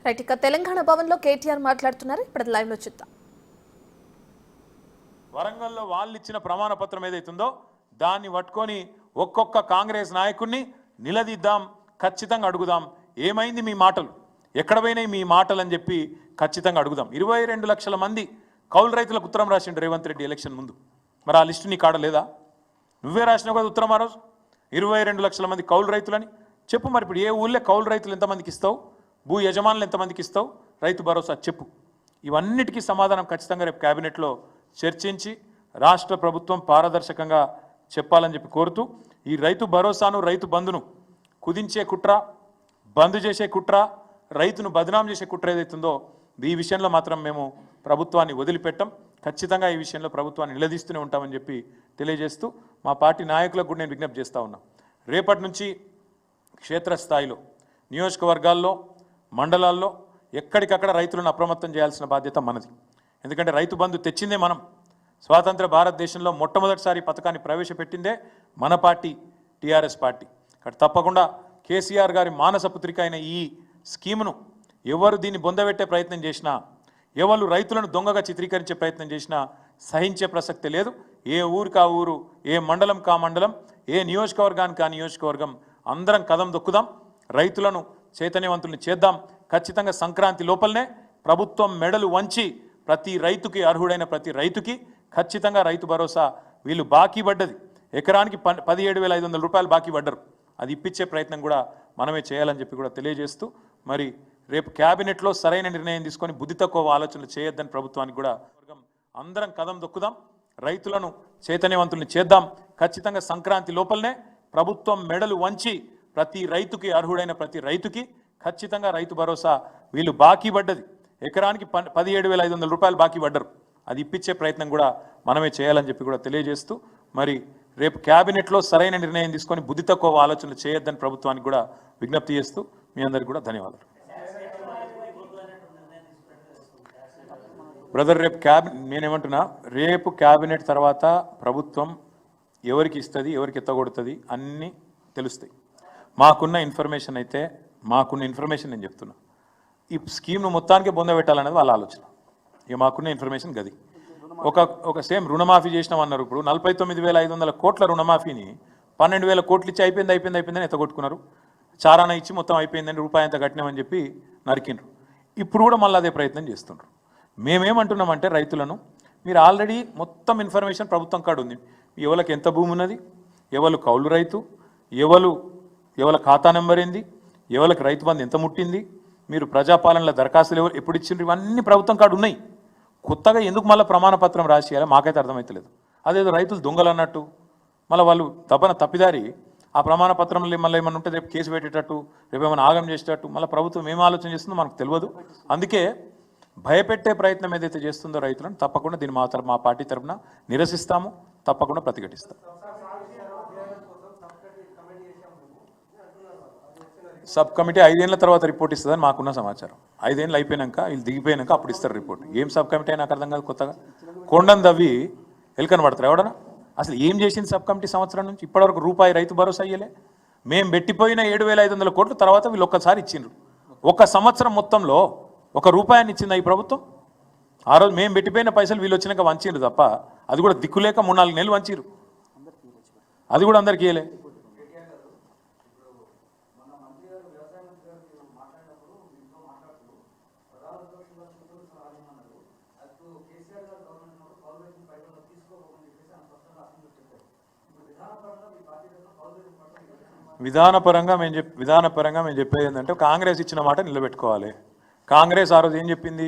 Right, ఇక తెలంగాణ భవన్లో కేటీఆర్ మాట్లాడుతున్నారు. ఇప్పుడు లైవ్ లో చూద్దాం. వరంగల్లో వాళ్ళు ఇచ్చిన ప్రమాణ పత్రం ఏదైతుందో దాన్ని పట్టుకొని ఒక్కొక్క కాంగ్రెస్ నాయకుడిని నిలదీద్దాం, ఖచ్చితంగా అడుగుదాం. ఏమైంది మీ మాటలు, ఎక్కడ పోయినాయి మీ మాటలు అని చెప్పి ఖచ్చితంగా అడుగుదాం. 22 లక్షల మంది కౌలు రైతులకు ఉత్తరం రాసిండు రేవంత్ రెడ్డి ఎలక్షన్ ముందు. మరి ఆ లిస్టు నీ కాడ లేదా? నువ్వే రాసినావు కదా ఉత్తరం ఆ రోజు. 22 లక్షల మంది కౌలు రైతులని చెప్పు. మరి ఇప్పుడు ఏ ఊళ్ళో కౌలు రైతులు ఎంతమందికి ఇస్తావు, భూ యజమానులు ఎంతమందికి ఇస్తావు, రైతు భరోసా చెప్పు. ఇవన్నిటికీ సమాధానం ఖచ్చితంగా రేపు కేబినెట్లో చర్చించి రాష్ట్ర ప్రభుత్వం పారదర్శకంగా చెప్పాలని చెప్పి కోరుతూ, ఈ రైతు భరోసాను రైతు బంధును కుదించే కుట్ర, బంద్ చేసే కుట్ర, రైతును బదనాం చేసే కుట్ర ఏదైతుందో ఈ విషయంలో మాత్రం మేము ప్రభుత్వాన్ని వదిలిపెట్టాం. ఖచ్చితంగా ఈ విషయంలో ప్రభుత్వాన్ని నిలదీస్తూనే ఉంటామని చెప్పి తెలియజేస్తూ మా పార్టీ నాయకులకు కూడా నేను విజ్ఞప్తి చేస్తూ ఉన్నా. రేపటి నుంచి క్షేత్రస్థాయిలో నియోజకవర్గాల్లో, మండలాల్లో ఎక్కడికక్కడ రైతులను అప్రమత్తం చేయాల్సిన బాధ్యత మనది. ఎందుకంటే రైతు బంధు తెచ్చిందే మనం. స్వాతంత్ర భారతదేశంలో మొట్టమొదటిసారి పథకాన్ని ప్రవేశపెట్టిందే మన పార్టీ, టీఆర్ఎస్ పార్టీ. ఇక్కడ తప్పకుండా కేసీఆర్ గారి మానస పుత్రిక అయిన ఈ స్కీమును ఎవరు దీన్ని బొందబెట్టే ప్రయత్నం చేసినా, ఎవరు రైతులను దొంగగా చిత్రీకరించే ప్రయత్నం చేసినా సహించే ప్రసక్తి లేదు. ఏ ఊరికి ఆ ఊరు, ఏ మండలం కా మండలం, ఏ నియోజకవర్గానికి ఆ నియోజకవర్గం అందరం కదం దొక్కుదాం, రైతులను చైతన్యవంతుల్ని చేద్దాం. ఖచ్చితంగా సంక్రాంతి లోపలనే ప్రభుత్వం మెడలు వంచి ప్రతి రైతుకి, అర్హుడైన ప్రతి రైతుకి ఖచ్చితంగా రైతు భరోసా వీళ్ళు బాకీ పడ్డది ఎకరానికి 17,500 రూపాయలు బాకీ పడ్డరు. అది ఇప్పించే ప్రయత్నం కూడా మనమే చేయాలని చెప్పి కూడా తెలియజేస్తూ, మరి రేపు క్యాబినెట్లో సరైన నిర్ణయం తీసుకొని బుద్ధి తక్కువ ఆలోచనలు చేయొద్దని ప్రభుత్వానికి కూడా అందరం కదం దొక్కుదాం, రైతులను చైతన్యవంతుల్ని చేద్దాం. ఖచ్చితంగా సంక్రాంతి లోపలనే ప్రభుత్వం మెడలు వంచి ప్రతి రైతుకి, అర్హుడైన ప్రతి రైతుకి ఖచ్చితంగా రైతు భరోసా వీళ్ళు బాకీ పడ్డది ఎకరానికి 17,500 రూపాయలు బాకీ పడ్డరు. అది ఇప్పించే ప్రయత్నం కూడా మనమే చేయాలని చెప్పి కూడా తెలియజేస్తూ, మరి రేపు క్యాబినెట్లో సరైన నిర్ణయం తీసుకొని బుద్ధి తక్కువ ఆలోచనలు చేయొద్దని ప్రభుత్వానికి కూడా విజ్ఞప్తి చేస్తూ మీ అందరికీ కూడా ధన్యవాదాలు. బ్రదర్, రేపు నేనేమంటున్నా, రేపు క్యాబినెట్ తర్వాత ప్రభుత్వం ఎవరికి ఇస్తుంది, ఎవరికి ఎత్తగొడుతుంది అన్నీ తెలుస్తాయి. మాకున్న ఇన్ఫర్మేషన్ నేను చెప్తున్నా, ఈ స్కీమ్ను మొత్తానికి బొందబెట్టాలనేది వాళ్ళ ఆలోచన. ఇక మాకున్న ఇన్ఫర్మేషన్ గది. ఒక సేమ్ రుణమాఫీ చేసినామన్నారు. ఇప్పుడు 49,500 కోట్ల రుణమాఫీని 12,000 కోట్లు ఇచ్చి అయిపోయిందని ఎత్తగొట్టుకున్నారు. చారాన ఇచ్చి మొత్తం అయిపోయిందని రూపాయి అంత కట్టినామని చెప్పి నరికిండ్రు. ఇప్పుడు కూడా మళ్ళీ అదే ప్రయత్నం చేస్తుండ్రు. మేమేమంటున్నామంటే, రైతులను మీరు ఆల్రెడీ మొత్తం ఇన్ఫర్మేషన్ ప్రభుత్వం కాడ ఉంది. ఎవరికి ఎంత భూమి ఉన్నది, ఎవరు కౌలు రైతు, ఎవరి ఖాతా నెంబర్ ఏంది, ఎవరికి రైతు బంధు ఎంత ముట్టింది, మీరు ప్రజాపాలనలో దరఖాస్తులు ఎప్పుడు ఇచ్చిండ్రు, ఇవన్నీ ప్రభుత్వం కాడ ఉన్నాయి. కొత్తగా ఎందుకు మళ్ళీ ప్రమాణ పత్రం రాసియాలో మాకైతే అర్థమవుతలేదు. అదేదో రైతులు దొంగలు అన్నట్టు మళ్ళీ వాళ్ళు తప్పిదారి ఆ ప్రమాణ పత్రంలో మళ్ళీ ఏమన్నా ఉంటే రేపు కేసు పెట్టేటట్టు, రేపు ఏమైనా ఆగం చేసేటట్టు మళ్ళీ ప్రభుత్వం ఏం ఆలోచన చేస్తుందో మనకు తెలియదు. అందుకే భయపెట్టే ప్రయత్నం ఏదైతే చేస్తుందో రైతులను తప్పకుండా దీన్ని మా పార్టీ తరఫున నిరసిస్తాము, తప్పకుండా ప్రతిఘటిస్తాం. సబ్ కమిటీ 5 ఏళ్ల తర్వాత రిపోర్ట్ ఇస్తుందని మాకున్న సమాచారం. 5 ఏళ్ళు అయిపోయినాక, వీళ్ళు దిగిపోయినాక అప్పుడు ఇస్తారు రిపోర్ట్. ఏం సబ్ కమిటీ అయినా నాకు అర్థం కాదు. కొత్తగా కొండను దవ్వి ఎలుకని పడతారు ఎవడన్నా? అసలు ఏం చేసింది సబ్ కమిటీ సంవత్సరం నుంచి ఇప్పటివరకు రూపాయి రైతు భరోసా అయ్యలే. మేము పెట్టిపోయిన 7,500 కోట్లు తర్వాత వీళ్ళు ఒక్కసారి ఇచ్చిండ్రు. ఒక సంవత్సరం మొత్తంలో ₹1 ఇచ్చిందా ఈ ప్రభుత్వం? ఆ రోజు మేము పెట్టిపోయిన పైసలు వీళ్ళు వచ్చినాక వంచిండ్రు తప్ప, అది కూడా దిక్కులేక 3-4 నెలలు వంచిరు. అది కూడా అందరికీ ఇయ్యలే. విధానపరంగా మేము చెప్పేది ఏంటంటే, కాంగ్రెస్ ఇచ్చిన మాట నిలబెట్టుకోవాలి. కాంగ్రెస్ ఆ రోజు ఏం చెప్పింది?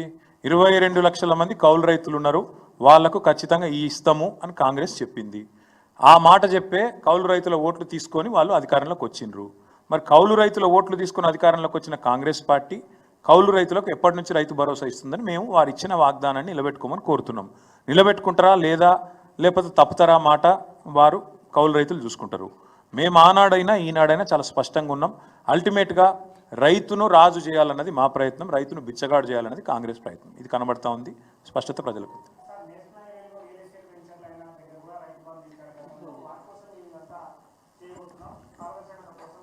22 లక్షల మంది కౌలు రైతులు ఉన్నారు, వాళ్లకు ఖచ్చితంగా ఇస్తాము అని కాంగ్రెస్ చెప్పింది. ఆ మాట చెప్పే కౌలు రైతుల ఓట్లు తీసుకొని వాళ్ళు అధికారంలోకి వచ్చిండ్రు. మరి కౌలు రైతుల ఓట్లు తీసుకుని అధికారంలోకి వచ్చిన కాంగ్రెస్ పార్టీ కౌలు రైతులకు ఎప్పటి నుంచి రైతు భరోసా ఇస్తుందని మేము వారు ఇచ్చిన వాగ్దానాన్ని నిలబెట్టుకోమని కోరుతున్నాం. నిలబెట్టుకుంటారా లేదా, లేకపోతే తప్పుతారా మాట వారు కౌలు రైతులు చూసుకుంటారు. మేము ఆనాడైనా ఈనాడైనా చాలా స్పష్టంగా ఉన్నాం. అల్టిమేట్గా రైతును రాజు చేయాలన్నది మా ప్రయత్నం, రైతును బిచ్చగాడు చేయాలన్నది కాంగ్రెస్ ప్రయత్నం. ఇది కనబడతా ఉంది, స్పష్టత ప్రజలకు.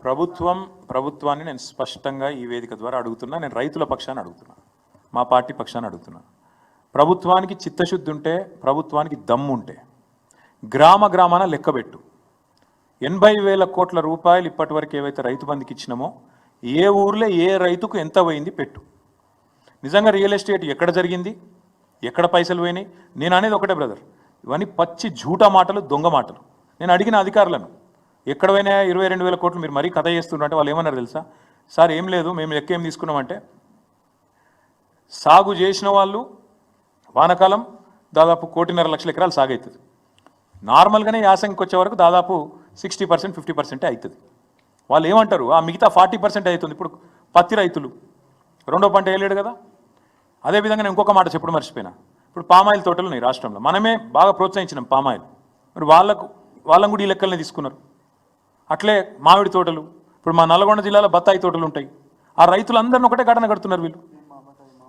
ప్రభుత్వాన్ని నేను స్పష్టంగా ఈ వేదిక ద్వారా అడుగుతున్నా. నేను రైతుల పక్షాన్ని అడుగుతున్నా, మా పార్టీ పక్షాన్ని అడుగుతున్నా. ప్రభుత్వానికి చిత్తశుద్ధి ఉంటే, ప్రభుత్వానికి దమ్ము ఉంటే గ్రామాన లెక్కబెట్టు. 80,000 కోట్ల రూపాయలు ఇప్పటి వరకు ఏవైతే రైతు బంధుకి ఇచ్చినామో ఏ ఊర్లో ఏ రైతుకు ఎంత పోయింది పెట్టు. నిజంగా రియల్ ఎస్టేట్ ఎక్కడ జరిగింది, ఎక్కడ పైసలు పోయినాయి? నేను అనేది ఒకటే బ్రదర్, ఇవన్నీ పచ్చి జూటా మాటలు, దొంగ మాటలు. నేను అడిగిన అధికారులను ఎక్కడ పోయినా 22,000 కోట్లు మీరు మరీ కథ చేస్తుంటే వాళ్ళు ఏమన్నారు తెలుసా? సార్ ఏం లేదు, మేము లెక్క ఏం తీసుకున్నామంటే సాగు చేసిన వాళ్ళు వానకాలం దాదాపు 1,50,00,000 ఎకరాలు సాగు అవుతుంది. నార్మల్గానే యాసంగికి వచ్చే వరకు దాదాపు 60% 50% అవుతుంది. వాళ్ళు ఏమంటారు, ఆ మిగతా 40% అవుతుంది. ఇప్పుడు పత్తి రైతులు రెండో పంట వేయలేడు కదా. అదేవిధంగా నేను ఇంకొక మాట చెప్పడం మర్చిపోయినా, ఇప్పుడు పామాయిల్ తోటలు ఉన్నాయి రాష్ట్రంలో, మనమే బాగా ప్రోత్సహించినాం పామాయిల్. మరి వాళ్ళని కూడా ఈ లెక్కలనే తీసుకున్నారు. అట్లే మామిడి తోటలు, ఇప్పుడు మా నల్గొండ జిల్లాలో బత్తాయి తోటలు ఉంటాయి. ఆ రైతులందరిని ఒకటే ఘటన కడుతున్నారు వీళ్ళు.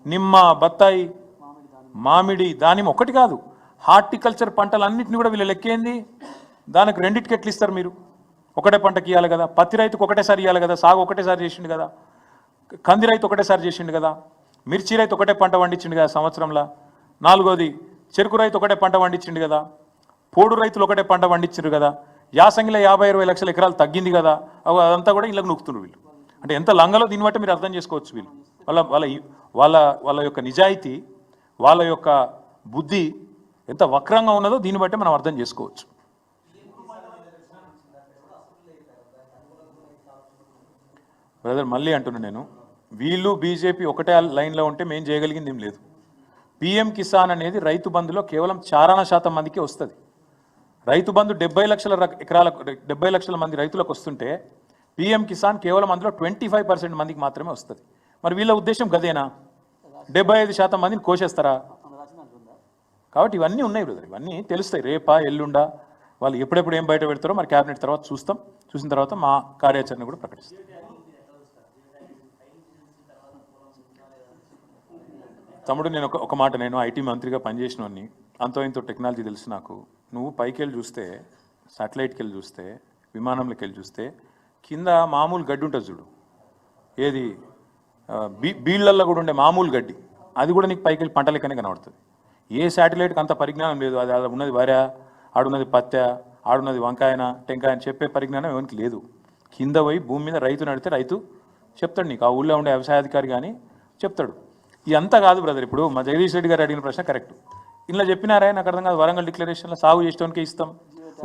నిమ్మ, బత్తాయి, మామిడి, దానిమ్మ ఒకటి కాదు, హార్టికల్చర్ పంటలన్నింటినీ కూడా వీళ్ళు లెక్కేంది. దానికి రెండింటికి ఎట్లు ఇస్తారు మీరు? ఒకటే పంటకి ఇవ్వాలి కదా. పత్తి రైతుకు ఒకటేసారి ఇవ్వాలి కదా, సాగు ఒకటేసారి చేసిండు కదా. కంది రైతు ఒకటేసారి చేసిండు కదా. మిర్చి రైతు ఒకటే పంట పండించిండు కదా సంవత్సరంలో. నాలుగోది చెరుకు రైతు ఒకటే పంట పండించిండు కదా. పోడు రైతులు ఒకటే పంట పండించారు కదా. యాసంగిలో 50-60 లక్షల ఎకరాలు తగ్గింది కదా. అదంతా కూడా ఇళ్ళకు నొక్కుతున్నారు వీళ్ళు. అంటే ఎంత లంగలో దీన్ని బట్టి మీరు అర్థం చేసుకోవచ్చు. వీళ్ళు వాళ్ళ యొక్క నిజాయితీ, వాళ్ళ యొక్క బుద్ధి ఎంత వక్రంగా ఉన్నదో దీన్ని బట్టి మనం అర్థం చేసుకోవచ్చు. బ్రదర్ మళ్ళీ అంటున్నా నేను, వీళ్ళు బీజేపీ ఒకటే లైన్లో ఉంటే మేము చేయగలిగింది ఏం లేదు. పిఎం కిసాన్ అనేది రైతు బంధులో కేవలం 40% మందికి వస్తుంది. రైతు బంధు 70 లక్షల ఎకరాలకు 70 లక్షల మంది రైతులకు వస్తుంటే పిఎం కిసాన్ కేవలం అందులో 25% మందికి మాత్రమే వస్తుంది. మరి వీళ్ళ ఉద్దేశం గదేనా? 75% మందిని కోసేస్తారా? కాబట్టి ఇవన్నీ ఉన్నాయి బ్రదర్, ఇవన్నీ తెలుస్తాయి. రేపా ఎల్లుండా వాళ్ళు ఎప్పుడెప్పుడు ఏం బయట పెడతారో మరి క్యాబినెట్ తర్వాత చూస్తాం. చూసిన తర్వాత మా కార్యాచరణ కూడా ప్రకటిస్తాం. తమ్ముడు నేను ఒక మాట, నేను ఐటీ మంత్రిగా పనిచేసినవన్నీ, అంతో ఇంతో టెక్నాలజీ తెలుసు నాకు. నువ్వు పైకి వెళ్ళి చూస్తే, సాటిలైట్కి వెళ్ళి చూస్తే, విమానంలోకి వెళ్ళి చూస్తే కింద మామూలు గడ్డి ఉంటుంది చూడు, ఏది బీళ్ళల్లో కూడా ఉండే మామూలు గడ్డి, అది కూడా నీకు పైకి వెళ్ళి పంట లెక్కనే కనబడుతుంది. ఏ శాటిలైట్కి అంత పరిజ్ఞానం లేదు. అది ఉన్నది వరి, ఆడున్నది పత్తి, ఆడున్నది వంకాయన టెంకాయ అని చెప్పే పరిజ్ఞానం ఎవరికి లేదు. కింద పోయి భూమి మీద రైతు నడితే రైతు చెప్తాడు నీకు, ఆ ఊళ్ళో ఉండే వ్యవసాయాధికారి కానీ చెప్తాడు. ఇదంతా కాదు బ్రదర్. ఇప్పుడు మా జగదీష్ రెడ్డి గారు అడిగిన ప్రశ్న కరెక్ట్. ఇలా చెప్పినారా నాకు అర్థం కాదు. వరంగల్ డిక్లరేషన్లో సాగు చేసేవానికి ఇస్తాం,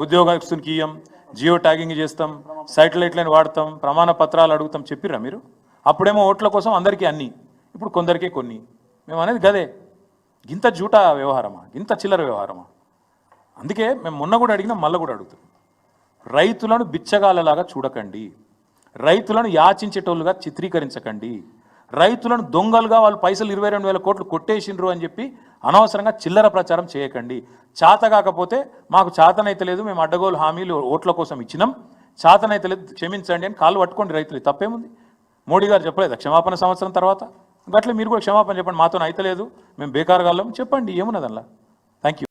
ఉద్యోగస్తునికి ఇయ్యం, జియో ట్యాగింగ్ చేస్తాం, శాటిలైట్లను వాడతాం, ప్రమాణ పత్రాలు అడుగుతాం చెప్పిర్రా మీరు? అప్పుడేమో ఓట్ల కోసం అందరికీ అన్నీ, ఇప్పుడు కొందరికే కొన్ని. మేము అనేది గదే. గింత జూటా వ్యవహారమా, గింత చిల్లర వ్యవహారమా? అందుకే మేము మొన్న కూడా అడిగినాం, మళ్ళీ కూడా అడుగుతాం. రైతులను బిచ్చగాళ్ళలాగా చూడకండి, రైతులను యాచించేటోళ్ళుగా చిత్రీకరించకండి, రైతులను దొంగలుగా వాళ్ళు పైసలు 22,000 కోట్లు కొట్టేసిండ్రు అని చెప్పి అనవసరంగా చిల్లర ప్రచారం చేయకండి. చేత కాకపోతే మాకు చేతనైతే లేదు, మేము అడ్డగోలు హామీలు ఓట్ల కోసం ఇచ్చినాం, చేతనైతే లేదు క్షమించండి అని కాళ్ళు పట్టుకోండి రైతులు. తప్పేముంది? మోడీ గారు చెప్పలేదు క్షమాపణ సంవత్సరం తర్వాత? అట్లే మీరు కూడా క్షమాపణ చెప్పండి, మాతో అయితే లేదు, మేము బేకారుగాళ్ళం చెప్పండి, ఏమున్నది అలా. Thank you.